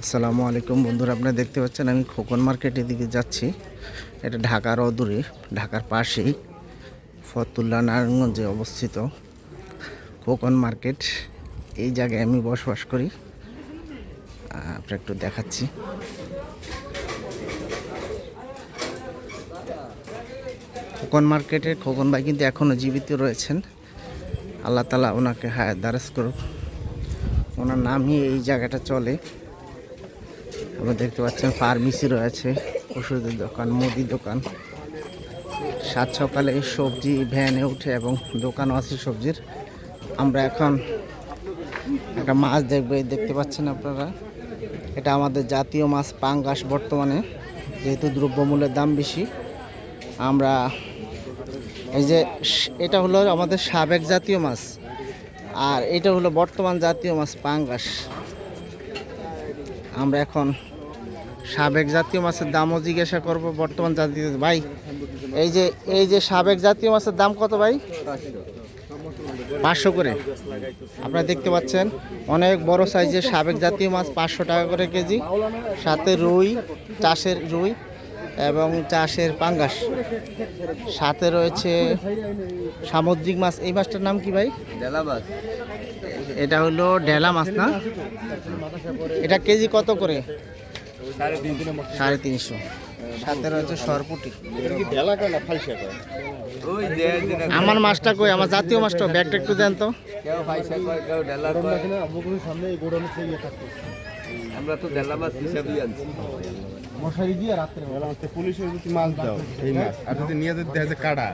আসসালামু আলাইকুম বন্ধুরা, আপনারা দেখতে পাচ্ছেন আমি খোকন মার্কেটের দিকে যাচ্ছি। এটা ঢাকার অদূরে, ঢাকার পাশেই ফতুল্লা নারায়ণগঞ্জে অবস্থিত খোকন মার্কেট। এই জায়গায় আমি বসবাস করি। আপনার একটু দেখাচ্ছি। খোকন মার্কেটের খোকন ভাই কিন্তু এখনও জীবিত রয়েছেন। আল্লাহ তাআলা ওনাকে হায়াত দারাজ করুক। ওনার নামই এই জায়গাটা চলে। আপনারা দেখতে পাচ্ছেন ফার্মেসি রয়েছে, ওষুধের দোকান, মুদি দোকান। সাত সকালে সবজি ভ্যানে উঠে এবং দোকানও আছে সবজির। আমরা এখন একটা মাছ দেখবো। এই দেখতে পাচ্ছেন আপনারা, এটা আমাদের জাতীয় মাছ পাঙ্গাস। বর্তমানে যেহেতু দ্রব্যমূল্যের দাম বেশি, আমরা এই যে এটা হলো আমাদের সাবেক জাতীয় মাছ, আর এটা হলো বর্তমান জাতীয় মাছ পাঙ্গাস। আমরা এখন সাবেক জাতীয় মাছের দামও জিজ্ঞাসা করব। বর্তমান জাতীয় ভাই, এই যে সাবেক জাতীয় মাছের দাম কত ভাই? 500 করে। আপনারা দেখতে পাচ্ছেন অনেক বড় সাইজের সাবেক জাতীয় মাছ 500 টাকা করে কেজি। সাথে রুই, চাষের রুই এবং চাষের পাঙ্গাস। সাথে রয়েছে সামুদ্রিক মাছ। এই মাছটার নাম কি ভাই? ডেলা মাছ। এটা হলো ডেলা মাছ না? এটা কেজি কত করে? 350। সাথে রয়েছে সরপুটি। আমার মাছটা কই? আমার জাতীয় মাছটা ব্যাগটা একটু দেন তো। আমরা তো ডেলা মাছ হিসাবেই আনছি। মশারি দিয়ে রাত্রে পুলিশের মাছ দাও সেই মাছ আর যদি নিয়ে যেতে কাটা